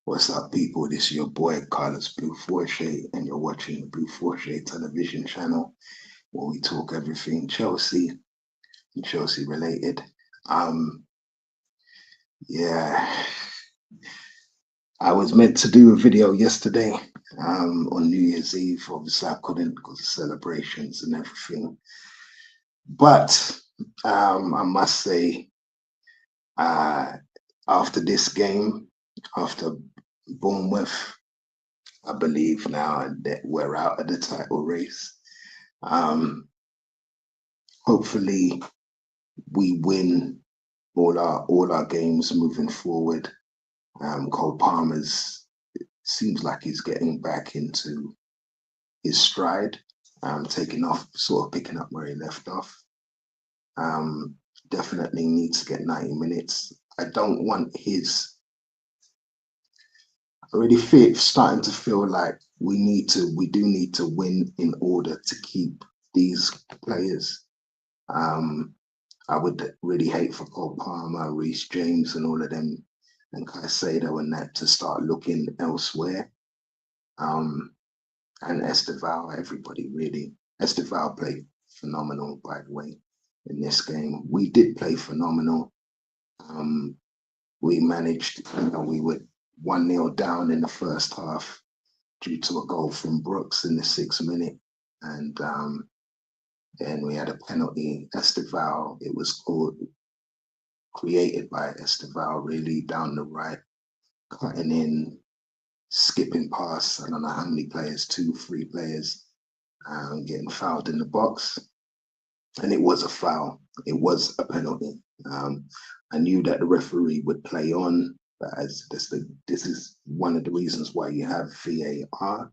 What's up, people? This is your boy Carlos Blue Forche, and you're watching the Blue Forche television channel where we talk everything Chelsea and Chelsea related. Um, yeah, I was meant to do a video yesterday on New Year's Eve. Obviously, I couldn't because of celebrations and everything. But I must say, uh, after this game, after Bournemouth, I believe now that we're out of the title race. Um, Hopefully, we win all our games moving forward. Cole Palmer's seems like he's getting back into his stride, taking off, sort of picking up where he left off. Um, Definitely needs to get 90 minutes. I don't want his. I already feel starting to feel like we do need to win in order to keep these players. Um, I would really hate for Cole Palmer, Reece James, and all of them, and Caicedo and that to start looking elsewhere. Um, and Esteval, everybody really. Esteval played phenomenal, by the way, in this game. We did play phenomenal. Um, we managed, we were 1-0 down in the first half due to a goal from Brooks in the 6th minute. And then we had a penalty. Esteval, it was called created by Esteval, really down the right, cutting in, skipping past, I don't know how many players, 2, 3 players, getting fouled in the box. And it was a foul. It was a penalty. I knew that the referee would play on, but as this is one of the reasons why you have VAR.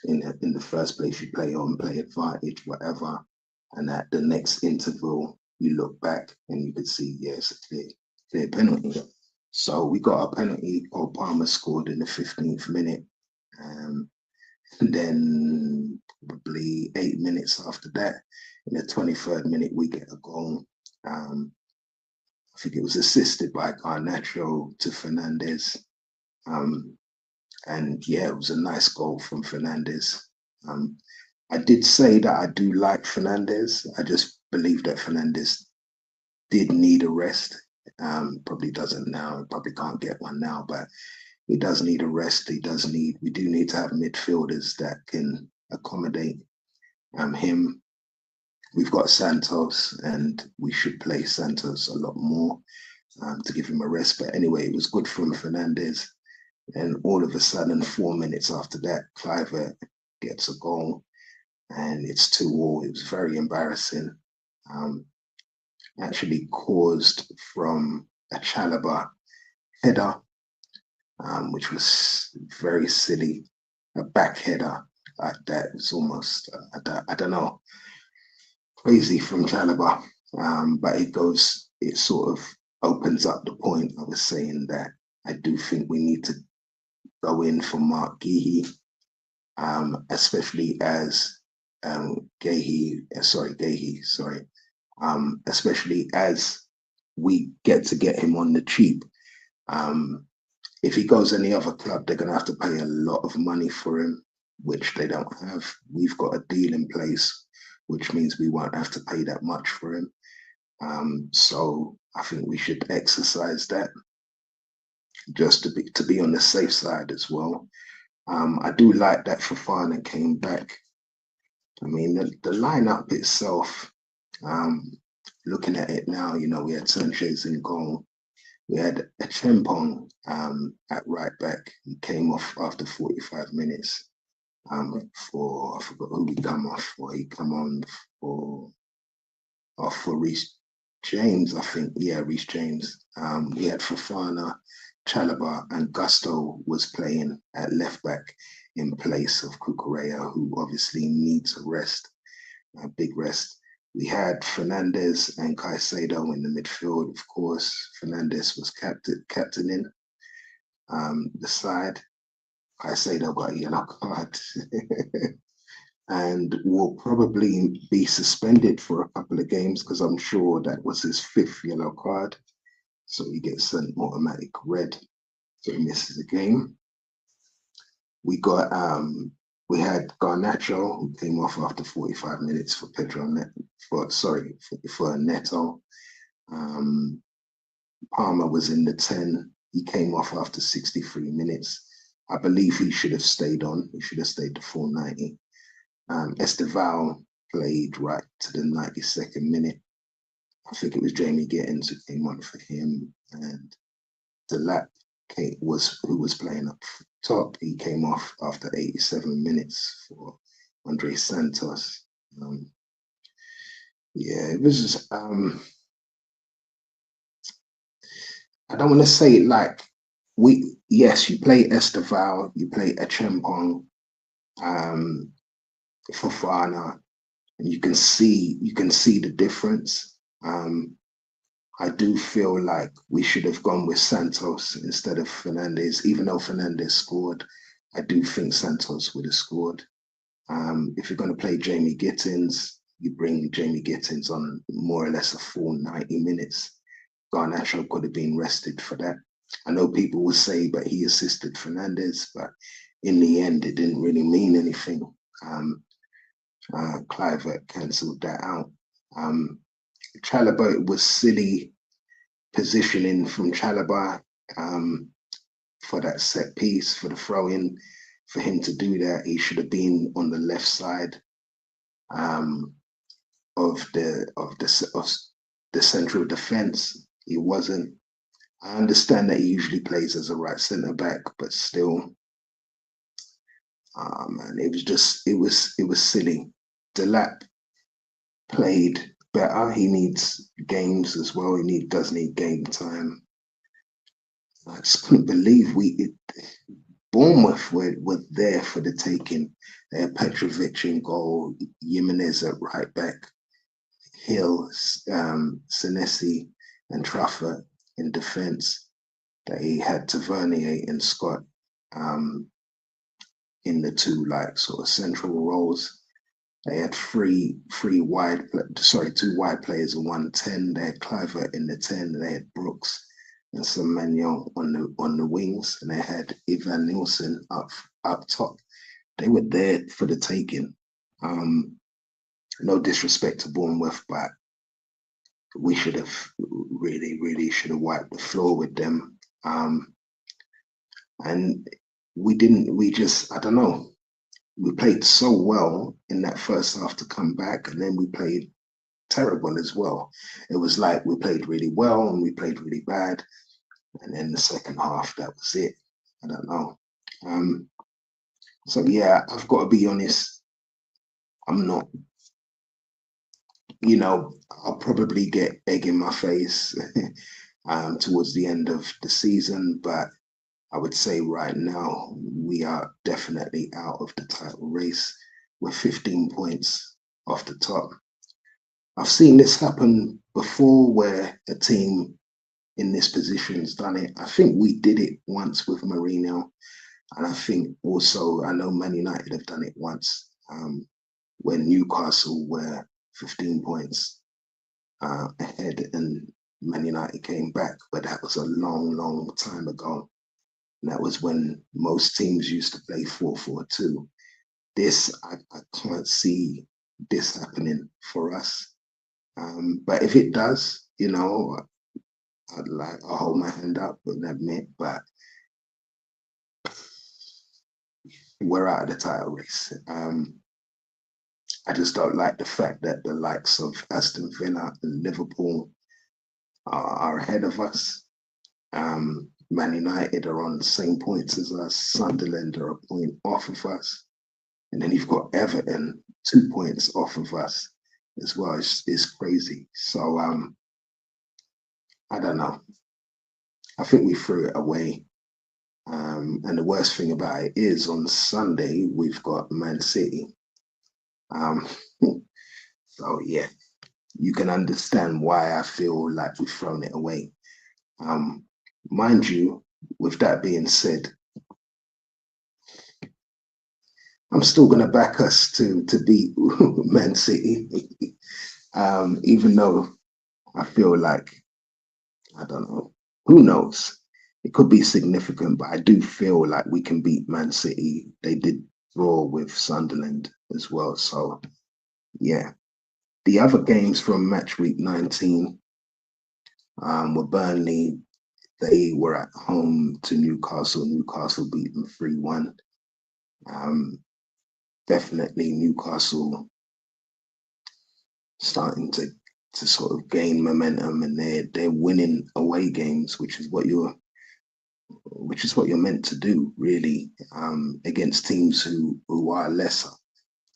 In the first place, you play on, play advantage, whatever, and at the next interval, you look back and you could see, yes, clear penalty. So we got a penalty. Cole Palmer scored in the 15th minute. And then probably 8 minutes after that, in the 23rd minute, we get a goal. I think it was assisted by Garnacho to Fernandez. Um, and yeah, it was a nice goal from Fernandez. Um, I did say that I do like Fernandez. I just believe that Fernandez did need a rest. Probably doesn't now. Probably can't get one now, but he does need a rest. We do need to have midfielders that can accommodate him. We've got Santos, and we should play Santos a lot more to give him a rest. But anyway, it was good from Fernandez. And all of a sudden, 4 minutes after that, Cliver gets a goal, and it's 2-2. It was very embarrassing. Um, Actually caused from a Chalobah header, which was very silly. A back header like that was almost, I don't know, crazy from Chalobah. But it sort of opens up the point I was saying that I do think we need to go in for Mark Geehee, especially as Geehee, sorry, especially as we get him on the cheap. Um, if he goes any other club, they're going to have to pay a lot of money for him, which they don't have. We've got a deal in place, which means we won't have to pay that much for him. So I think we should exercise that just to be on the safe side as well. I do like that Fofana came back. I mean, the lineup itself, looking at it now, we had Sanchez in goal. We had a Chempong at right back. He came off after 45 minutes I forgot who he come off for. He come on for Reece James, I think. Yeah, Reece James. We had Fofana, Chalobah, and Gusto was playing at left back in place of Cucurella, who obviously needs a rest, a big rest. We had Fernandez and Caicedo in the midfield, of course. Fernandez was captaining the side. Caicedo got a yellow card and will probably be suspended for a couple of games because I'm sure that was his 5th yellow card. So he gets an automatic red. so he misses a game. We had Garnacho, who came off after 45 minutes for for Neto. Palmer was in the 10. He came off after 63 minutes. I believe he should have stayed on. He should have stayed to 490. Esteval played right to the 92nd minute. I think it was Jamie Gittins who came on for him, and Delap who was playing up top. He came off after 87 minutes for Andre Santos. It was just, I don't want to say it like you play Esteval, you play Echempong, Fofana, and you can see the difference. I do feel like we should have gone with Santos instead of Fernandez, even though Fernandez scored. I do think Santos would have scored. If you're going to play Jamie Gittins, you bring Jamie Gittins on more or less a full 90 minutes. Garnacho could have been rested for that. I know people will say, but he assisted Fernandez, but in the end, it didn't really mean anything. Clivert cancelled that out. Chalobah, it was silly positioning from Chalobah for that set piece, for the throw in. For him to do that, he should have been on the left side of the central defense. He wasn't. I understand that he usually plays as a right centre back, but still, man, it was silly. Delap played better. He needs games as well. Does need game time. I just couldn't believe Bournemouth were there for the taking. They had Petrovic in goal, Jimenez at right back, Hill, Senesi, and Trafford in defence. They had Tavernier and Scott in the two sort of central roles. They had two wide players and 110. They had Clivert in the 10. They had Brooks and Semenyo on the wings, and they had Ivan Nielsen up top. They were there for the taking. No disrespect to Bournemouth, but we should have really should have wiped the floor with them. And we didn't. I don't know. We played so well in that first half to come back, and then we played terrible as well. It was like we played really well and we played really bad, and then the second half, that was it. I don't know. So yeah, I've got to be honest. I'm not. I'll probably get egg in my face towards the end of the season, but I would say right now we are definitely out of the title race. We're 15 points off the top. I've seen this happen before where a team in this position has done it. I think we did it once with Mourinho. And I think also, I know Man United have done it once when Newcastle were 15 points ahead and Man United came back. But that was a long time ago. And that was when most teams used to play 4-4-2. I can't see this happening for us. But if it does, I'll hold my hand up and admit, but we're out of the title race. I just don't like the fact that the likes of Aston Villa and Liverpool are ahead of us. Man United are on the same points as us. Sunderland are a point off of us. And then you've got Everton 2 points off of us as well. It's crazy. So I don't know. I think we threw it away. And the worst thing about it is on Sunday, we've got Man City. So yeah, you can understand why I feel like we've thrown it away. Mind you, with that being said, I'm still going to back us to beat Man City, even though I feel like, I don't know, who knows? it could be significant, but I do feel like we can beat Man City. They did draw with Sunderland as well. So yeah. The other games from match week 19 were Burnley. They were at home to Newcastle. Newcastle beat them 3-1. Um, Definitely Newcastle starting to sort of gain momentum, and they're winning away games, which is what you're meant to do, really, against teams who are lesser.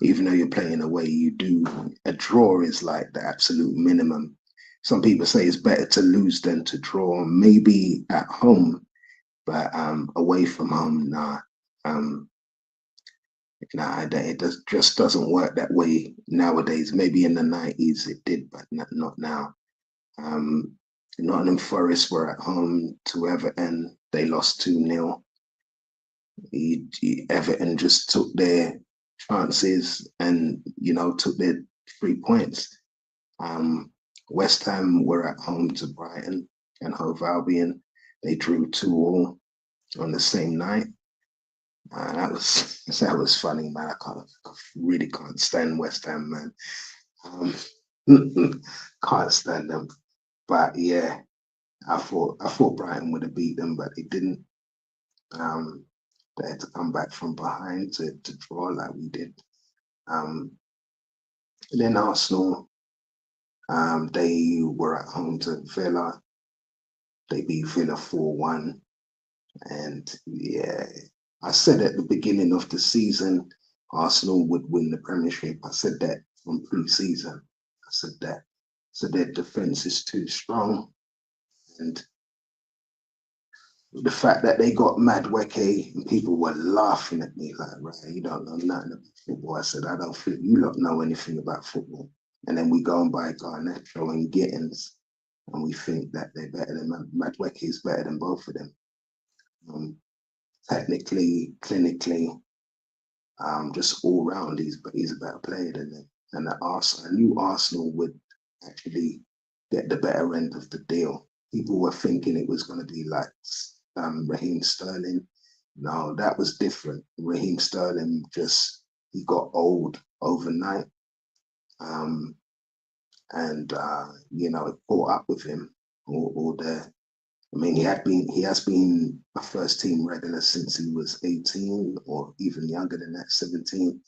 Even though you're playing away, you do a draw is like the absolute minimum. Some people say it's better to lose than to draw, maybe at home, but away from home, nah. Um, it just doesn't work that way nowadays. Maybe in the 90s it did, but not now. Um, Nottingham Forest were at home to Everton. They lost 2-0. Everton just took their chances and, took their 3 points. Um, West Ham were at home to Brighton and Hove Albion. They drew 2-2 on the same night. That was funny, man. I really can't stand West Ham, man. Can't stand them. But yeah, I thought Brighton would have beat them, but they didn't. Um, they had to come back from behind to draw like we did. Um, and then Arsenal, they were at home to Villa. They beat Villa 4-1. And yeah, I said at the beginning of the season, Arsenal would win the Premiership. I said that from pre-season. I said that. So their defense is too strong. And the fact that they got Madweke and people were laughing at me like, right, you don't know nothing about football. I said, I don't think you don't know anything about football. And then we go and buy Garnacho and Gittins, and we think that they're better than Madweke is better than both of them. Technically, clinically, just all round, he's a better player than them. And I knew Arsenal would actually get the better end of the deal. People were thinking it was going to be like Raheem Sterling. No, that was different. Raheem Sterling he got old overnight, and it caught up with him. All the I mean, he has been a first team regular since he was 18 or even younger than that, 17.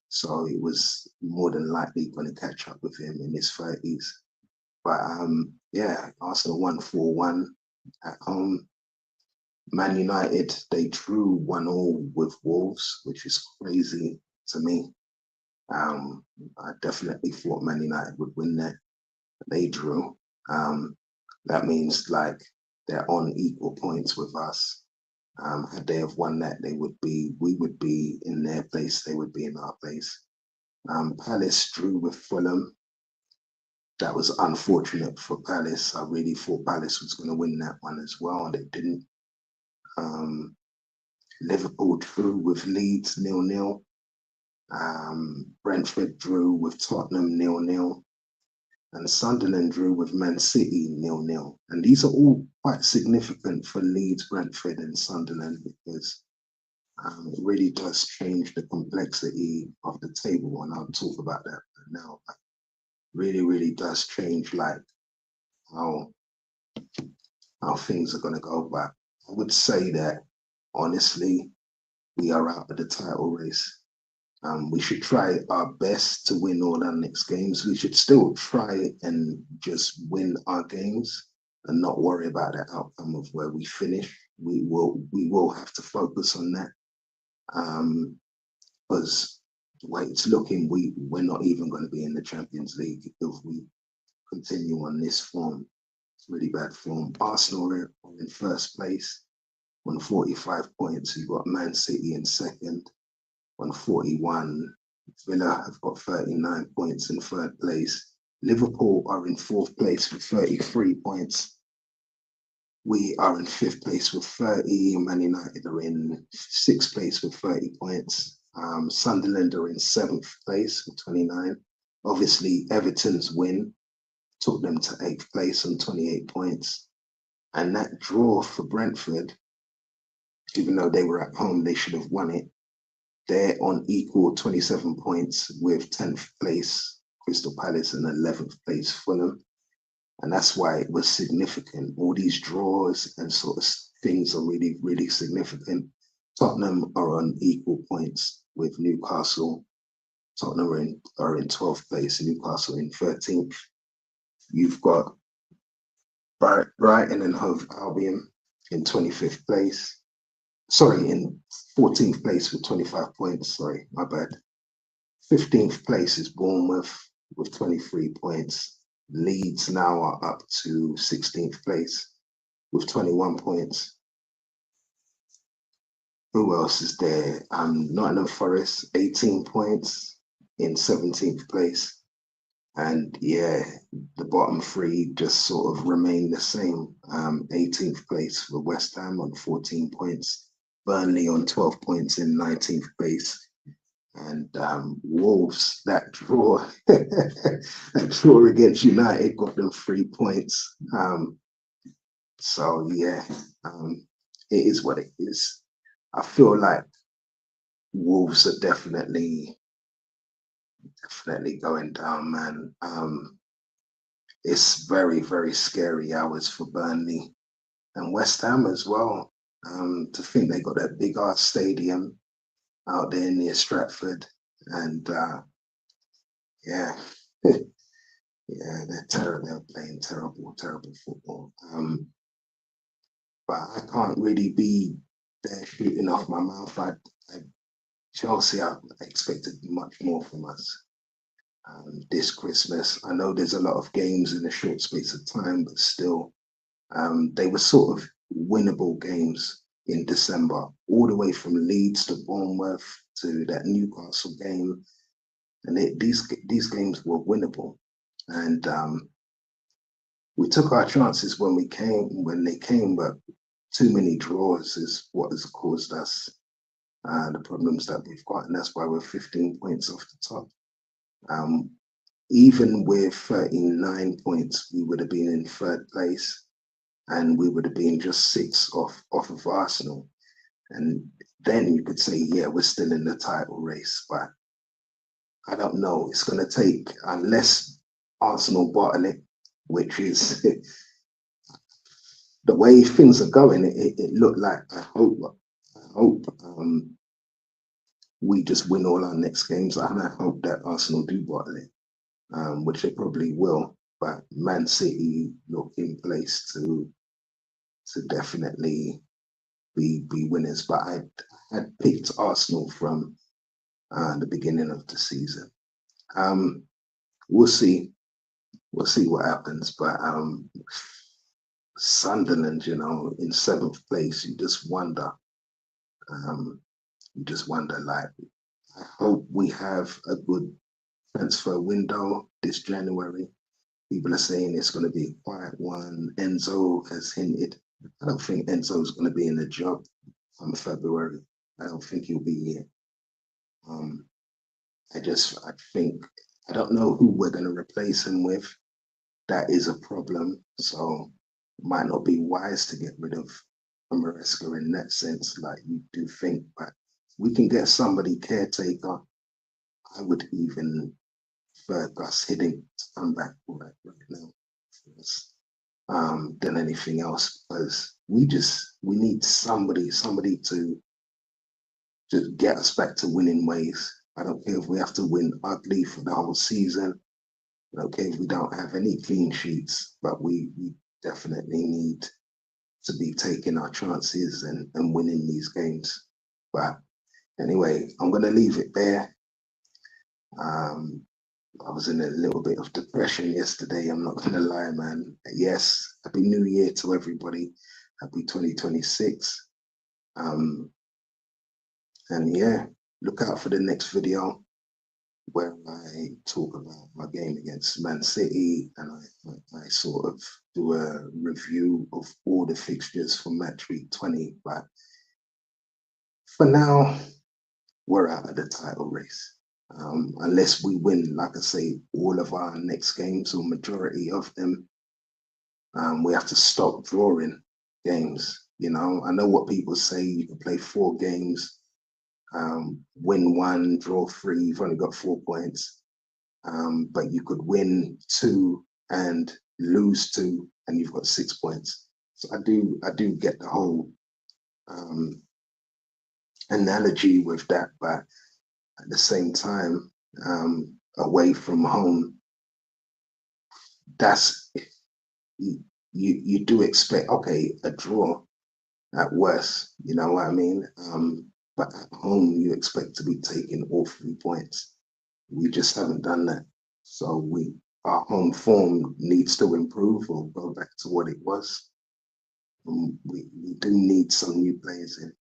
So it was more than likely going to catch up with him in his 30s. But yeah, Arsenal won 4-1 at home. Man United, they drew 1-1 with Wolves, which is crazy to me. I definitely thought Man United would win that. They drew. That means like they're on equal points with us. Had they have won that, we would be in their place, they would be in our place. Palace drew with Fulham. That was unfortunate for Palace. I really thought Palace was going to win that one as well, and they didn't. Um, Liverpool drew with Leeds 0-0. Brentford drew with Tottenham 0-0. And Sunderland drew with Man City 0-0. And these are all quite significant for Leeds, Brentford, and Sunderland because it really does change the complexity of the table. And I'll talk about that now. But really, really does change like how things are going to go. But I would say that honestly, we are out of the title race. We should try our best to win all our next games. We should still try and just win our games and not worry about the outcome of where we finish. We will have to focus on that because the way it's looking, we're not even going to be in the Champions League if we continue on this form. It's really bad form. Arsenal are in first place on 45 points. You've got Man City in second on 41. Villa have got 39 points in third place. Liverpool are in fourth place with 33 points. We are in fifth place with 30. Man United are in sixth place with 30 points. Sunderland are in seventh place with 29. Obviously, Everton's win took them to eighth place on 28 points. And that draw for Brentford, even though they were at home, they should have won it. They're on equal 27 points with 10th place Crystal Palace and 11th place Fulham. And that's why it was significant. All these draws and sort of things are really, really significant. Tottenham are on equal points with Newcastle. Tottenham are in 12th place, Newcastle in 13th. You've got Brighton and Hove Albion in 25th place. Sorry, in 14th place with 25 points. Sorry, my bad. 15th place is Bournemouth with 23 points. Leeds now are up to 16th place with 21 points. Who else is there? Nottingham Forest, 18 points in 17th place. And yeah, the bottom three just sort of remain the same. 18th place for West Ham on 14 points. Burnley on 12 points in 19th place. And Wolves, that draw, that draw against United got them 3 points. So yeah, it is what it is. I feel like Wolves are definitely going down, man. It's very, very scary hours for Burnley and West Ham as well. To think they got that big ass stadium out there near Stratford, and yeah, yeah, they're terrible. They're playing terrible, terrible football. But I can't really be there shooting off my mouth. Chelsea, I expected much more from us this Christmas. I know there's a lot of games in a short space of time, but still, they were sort of winnable games in December, all the way from Leeds to Bournemouth to that Newcastle game, and these games were winnable, and we took our chances when they came, but too many draws is what has caused us the problems that we've got, and that's why we're 15 points off the top. Even with 39 points, we would have been in third place, and we would have been just 6 off of Arsenal. And then you could say, yeah, we're still in the title race, but I don't know. It's going to take, unless Arsenal bottle it, which is the way things are going, it looked like, I hope we just win all our next games, and I hope that Arsenal do bottle it, which they probably will. But Man City look in place to definitely be winners. But I had picked Arsenal from the beginning of the season. We'll see. We'll see what happens. But Sunderland, you know, in 7th place, you just wonder. Like, I hope we have a good transfer window this January. People are saying it's going to be a quiet one. Enzo has hinted. I don't think Enzo's going to be in the job come February. I don't think he'll be here. I think, I don't know who we're going to replace him with. That is a problem. So it might not be wise to get rid of Maresca in that sense, like you do think, but we can get somebody caretaker. I would even prefer Gus Hiddink to come back right now than anything else, because we need somebody to just get us back to winning ways. I don't care if we have to win ugly for the whole season. I don't care if we don't have any clean sheets, but we definitely need to be taking our chances and winning these games. But anyway, I'm going to leave it there. I was in a little bit of depression yesterday. I'm not going to lie, man. Yes, Happy New Year to everybody. Happy 2026. And yeah, look out for the next video where I talk about my game against Man City, and I sort of do a review of all the fixtures for Matchweek 20. But for now, we're out of the title race. Unless we win, like I say, all of our next games or majority of them. We have to stop drawing games. You know, I know what people say, you can play 4 games, win 1, draw 3, you've only got 4 points. But you could win 2 and lose 2 and you've got 6 points. So I do get the whole analogy with that, but at the same time, away from home, that's you do expect, okay, a draw at worst, you know what I mean? But at home, you expect to be taking all 3 points. We just haven't done that. So our home form needs to improve or go back to what it was. We do need some new players in.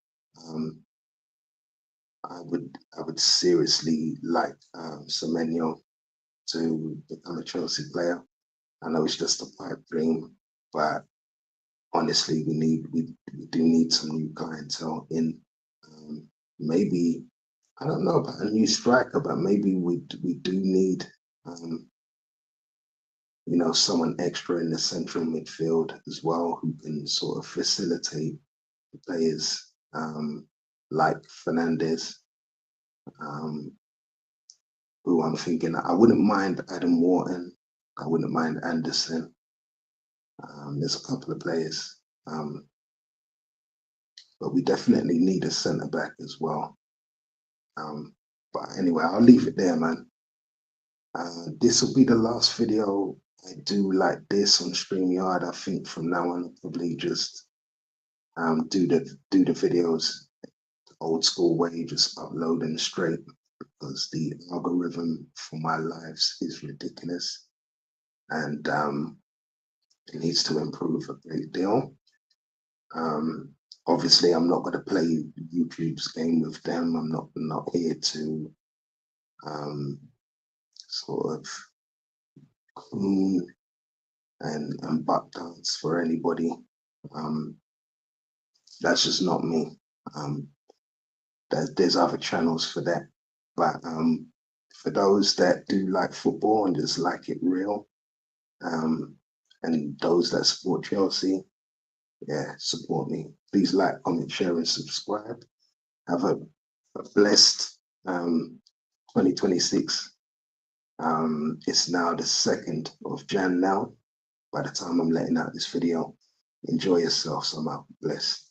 I would seriously like Semenyo to become a Chelsea player. I know it's just a pipe dream, but honestly, we do need some new clientele in. Maybe I don't know about a new striker, but maybe we do need you know, someone extra in the central midfield as well who can sort of facilitate the players like Fernandez, um, who I'm thinking I wouldn't mind Adam Wharton, I wouldn't mind Anderson. There's a couple of players, but we definitely need a centre back as well. But anyway, I'll leave it there, man. This will be the last video I do like this on StreamYard. I think from now on, I'll probably just do the videos old school way, just upload them straight, because the algorithm for my lives is ridiculous, and it needs to improve a great deal. Obviously, I'm not going to play YouTube's game with them. I'm not here to sort of coon and butt dance for anybody. That's just not me. There's other channels for that, but for those that do like football and just like it real, and those that support Chelsea, yeah, support me. Please like, comment, share, and subscribe. Have a blessed 2026. It's now the 2nd of Jan now. By the time I'm letting out this video, enjoy yourself. So I'm out. Blessed.